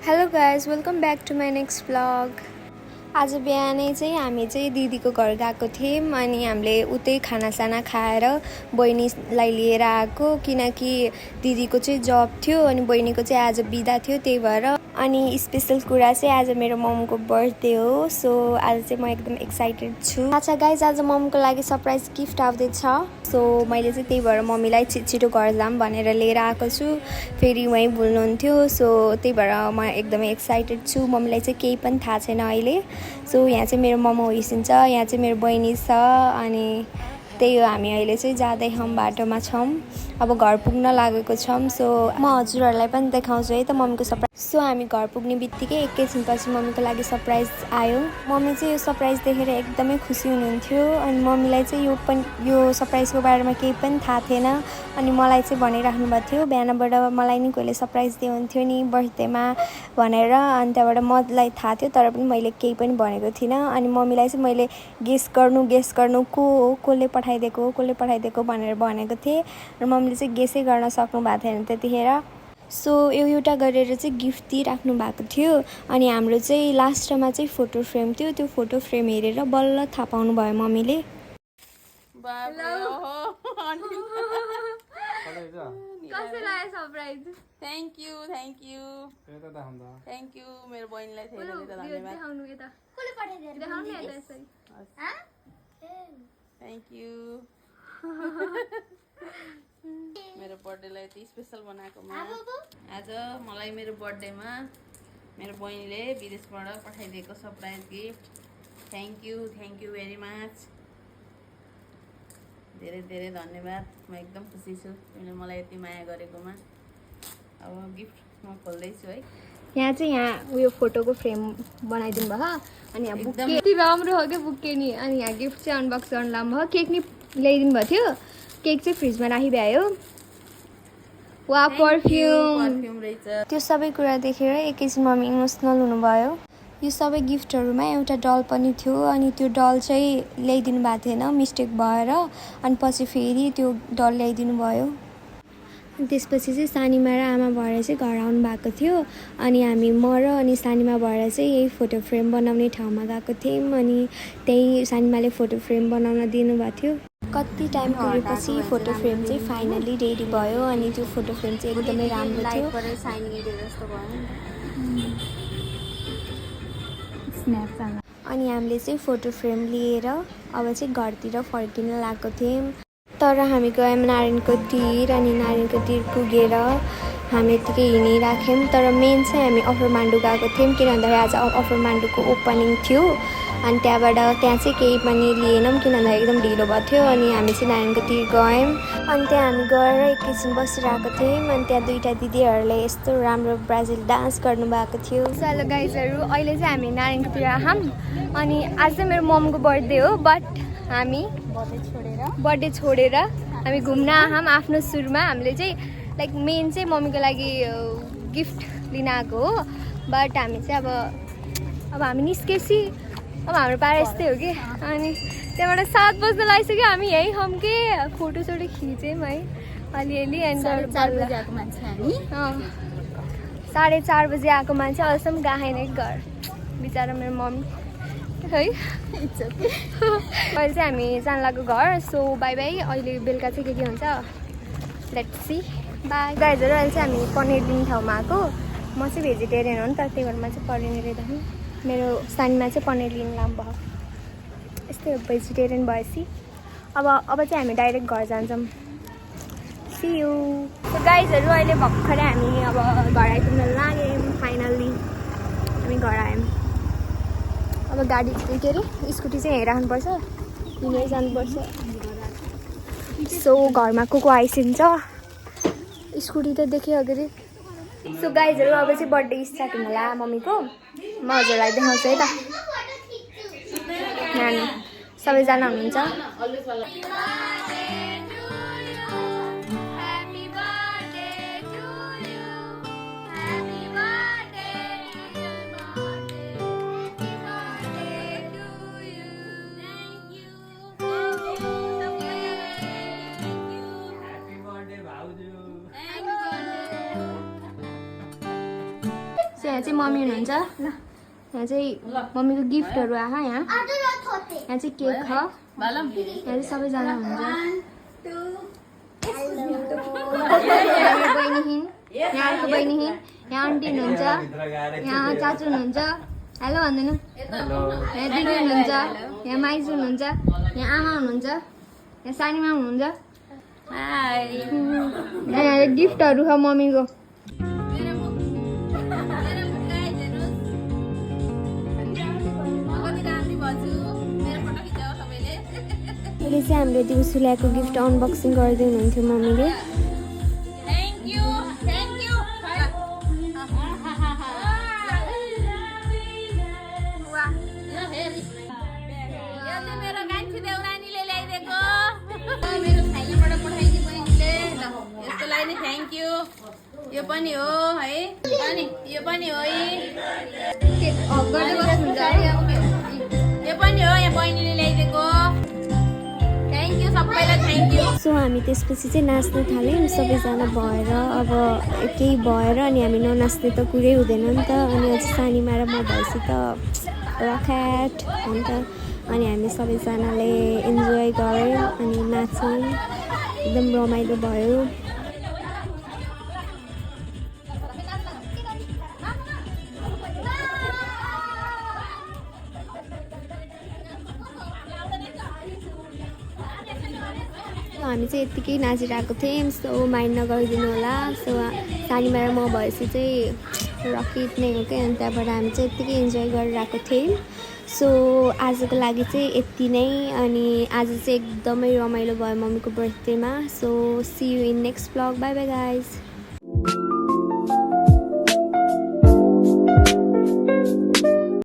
Hello guys welcome back to my next vlog. आज बिहानै चाहिँ हामी चाहिँ दिदीको घर गएको थियौँ अनि हामीले उतै खानासाना खाएर बहिनीलाई लिएर आएको किनकि दिदीको चाहिँ जब थियो अनि बहिनीको चाहिँ आज बिदा थियो त्यही भएर। अनि स्पेसल कुरा चाहिँ आज मेरो ममको बर्थडे हो, सो आज चाहिँ म एकदम एक्साइटेड छु। अच्छा गाइज आज ममको लागि सरप्राइज गिफ्ट आउँदैछ, सो मैले चाहिँ त्यही भएर मम्मीलाई छिटो घर जाम भनेर लिएर आएको छु। फेरि उहीँ भुल्नुहुन्थ्यो, सो त्यही भएर म एकदमै एक्साइटेड छु। मम्मीलाई चाहिँ केही पनि थाहा छैन अहिले। सो यहाँ चाहिँ मेरो मम होइसिन्छ, यहाँ चाहिँ मेरो बहिनी छ अनि त्यही हो। हामी अहिले चाहिँ जाँदैछौँ, बाटोमा छौँ, अब घर पुग्न लागेको छौँ। सो म हजुरहरूलाई पनि देखाउँछु है त मम्मीको सरप्राइज। सो हामी घर पुग्ने बित्तिकै एकैछिनपछि मम्मीको लागि सरप्राइज आयो। मम्मी चाहिँ यो सरप्राइज देखेर एकदमै खुसी हुनुहुन्थ्यो अनि मम्मीलाई चाहिँ यो सरप्राइजको बारेमा केही पनि थाहा थिएन अनि मलाई चाहिँ भनिराख्नु भएको थियो बिहानबाट मलाई नि कोहीले सरप्राइज दिनुहुन्थ्यो नि बर्थडेमा भनेर। अनि त्यहाँबाट मलाई थाहा थियो तर पनि मैले केही पनि भनेको थिइनँ। अनि मम्मीलाई चाहिँ मैले गेस गर्नु कसले पठाइदिएको भनेर भनेको थिएँ र मम्मीले चाहिँ गेसै गर्न सक्नु भएको थिएन त्यतिखेर। सो एउटा गरेर चाहिँ गिफ्ट दिइराख्नु भएको थियो अनि हाम्रो चाहिँ लास्टमा चाहिँ फोटो फ्रेम थियो। त्यो फोटो फ्रेम हेरेर बल्ल थाहा पाउनु भयो मम्मीले। थ्याङ्क यू मेरो बहिनीलाई धन्यवाद। थ्याङ्क यू मेरो बर्थडेलाई यति स्पेसल बनाएकोमा। आज मलाई मेरो बर्थडेमा मेरो बहिनीले विदेशबाट पठाइदिएको surprise gift. Thank you very much. धेरै धेरै धन्यवाद। म एकदम खुसी छु तिमीले मलाई यति माया गरेकोमा। अब गिफ्ट म खोल्दैछु है। यहाँ उयो फोटोको फ्रेम बनाइदिनु भयो अनि यहाँ बुके यति राम्रो हो क्या बुके नि। अनि यहाँ गिफ्ट चाहिँ अनबक्स गर्न लानु भयो। केक नि ल्याइदिनु भएको थियो, केक चाहिँ फ्रिजमा राखिभ्यायो। वा पर्फ्युम रहेछ। त्यो सबै कुरा देखेर एकैछिन मम्मी इमोसनल हुनुभयो। यो सबै गिफ्टहरूमा एउटा डल पनि थियो अनि त्यो डल चाहिँ ल्याइदिनु भएको थिएन मिस्टेक भएर अनि पछि फेरि त्यो डल ल्याइदिनु भयो। त्यसपछि चाहिँ सानीमा र आमा भएर चाहिँ घर आउनु भएको थियो अनि हामी म र अनि सानीमा भएर चाहिँ यही फोटो फ्रेम बनाउने ठाउँमा गएको थियौँ अनि त्यही सानीमाले फोटो फ्रेम बनाउन दिनुभएको थियो। कति टाइम पुगेपछि फोटो फ्रेम चाहिँ फाइनली रेडी भयो अनि त्यो फोटो फ्रेम चाहिँ एकदमै राम्रो थियो। अनि हामीले चाहिँ फोटो फ्रेम लिएर अब चाहिँ घरतिर फर्किन लागेको थियौँ तर हामी गयौँ नारायणको तिर अनि नारायणको तिर पुगेर हामी यत्तिकै हिँडिराख्यौँ। तर मेन चाहिँ हामी अफर मान्डु गएको थियौँ किन भन्दाखेरि आज अफर मान्डुको ओपनिङ थियो अनि त्यहाँ चाहिँ केही पनि लिएनौँ किन भन्दाखेरि एकदम ढिलो भएको थियो। अनि हामी चाहिँ नारायणको तिर गयौँ अनि त्यहाँ हामी गएर एकैछिन बसिरहेको थियौँ अनि त्यहाँ दुईवटा दिदीहरूले यस्तो राम्रो ब्राजिल डान्स गर्नुभएको थियो। हेलो गाइजहरू, अहिले चाहिँ हामी नारायणको तिर आयौँ अनि आज चाहिँ मेरो ममको बर्थडे हो बट हामी बर्थडे छोडेर हामी घुम्न आयौँ। आफ्नो सुरुमा हामीले चाहिँ लाइक मेन चाहिँ मम्मीको लागि गिफ्ट लिन आएको हो बट हामी चाहिँ अब हामी निस्केपछि अब हाम्रो पारा यस्तै हो कि। अनि त्यहाँबाट 7 बज्न लागिसक्यो हामी यहीँ छौँ कि फोटोसोटो खिच्यौँ है अलिअलि। अनि 4:30 बजी आएको मान्छे अहिलेसम्म गएन घर बिचरा मेरो मम्मी है। अहिले चाहिँ हामी जान लाग्यो घर। So by by. अहिले बेलुका चाहिँ के हुन्छ लेट्स सी। बाई गाइजहरू। अहिले चाहिँ हामी पनिर लिने ठाउँमा आएको। म चाहिँ भेजिटेरियन हो नि त त्यही भएर म चाहिँ पनिर लिँदाखेरि मेरो सानीमा चाहिँ पनिर लिनु लानु भयो। यस्तै हो भेजिटेरियन भएपछि। अब चाहिँ हामी डाइरेक्ट घर जान्छौँ। C you. गाइजहरू अहिले भर्खरै हामी अब घर आइपुग्न लाग्यौँ। फाइनल्ली हामी घर आयौँ। अब गाडी के अरे स्कुटी चाहिँ यहीँ राख्नुपर्छ, हिँडेर जानुपर्छ। सो घरमा को आइसिन्छ स्कुटी त देख्यो अगाडि। सो गाइजहरू अब चाहिँ बर्थडे स्टार्ट हुनु होला मम्मीको। म हजुरलाई देखाउँछु है त। नानी सबैजना हुनुहुन्छ। सो यहाँ चाहिँ मम्मी हुनुहुन्छ यहाँ चाहिँ मम्मीको गिफ्टहरू आयो यहाँ यहाँ चाहिँ केक छ बालम यहाँ चाहिँ सबैजना हुनुहुन्छ यहाँ बहिनी यहाँ अर्को बहिनी यहाँ आन्टी हुनुहुन्छ यहाँ चाचु हुनुहुन्छ हेलो भन्दैन यहाँ दिदी हुनुहुन्छ यहाँ माइजू हुनुहुन्छ यहाँ आमा हुनुहुन्छ यहाँ सानीमा हुनुहुन्छ यहाँ गिफ्टहरू छ मम्मीको अहिले चाहिँ हाम्रो दिउँसो ल्याएको गिफ्ट अनबक्सिङ गर्दै हुनुहुन्थ्यो मम्मीले थ्याङ्क यू यो पनि हो है अनि यो पनि हो यो पनि हो यहाँ बहिनीले ल्याइदिएको थ्याङ्क यू सबैलाई थ्याङ्क यू सो हामी त्यसपछि चाहिँ नाच्न थाल्यौँ सबैजना भएर अब केही भएर अनि हामी ननाच्ने त कुरै हुँदैन नि त अनि अझै सानीमा र म भएपछि त रक्याट अन्त अनि हामी सबैजनाले इन्जोय गऱ्यौँ अनि नाच्यौँ एकदम रमाइलो भयो हामी चाहिँ यत्तिकै नाचिरहेको थियौँ सो माइन्ड नगरिदिनु होला सो सानीमा र म भएपछि चाहिँ रकेट नै हो क्या अनि त्यहाँबाट हामी चाहिँ यत्तिकै इन्जोय गरिरहेको थियौँ सो आजको लागि चाहिँ यति नै अनि आज चाहिँ एकदमै रमाइलो भयो मम्मीको बर्थडेमा so see you in next vlog bye bye guys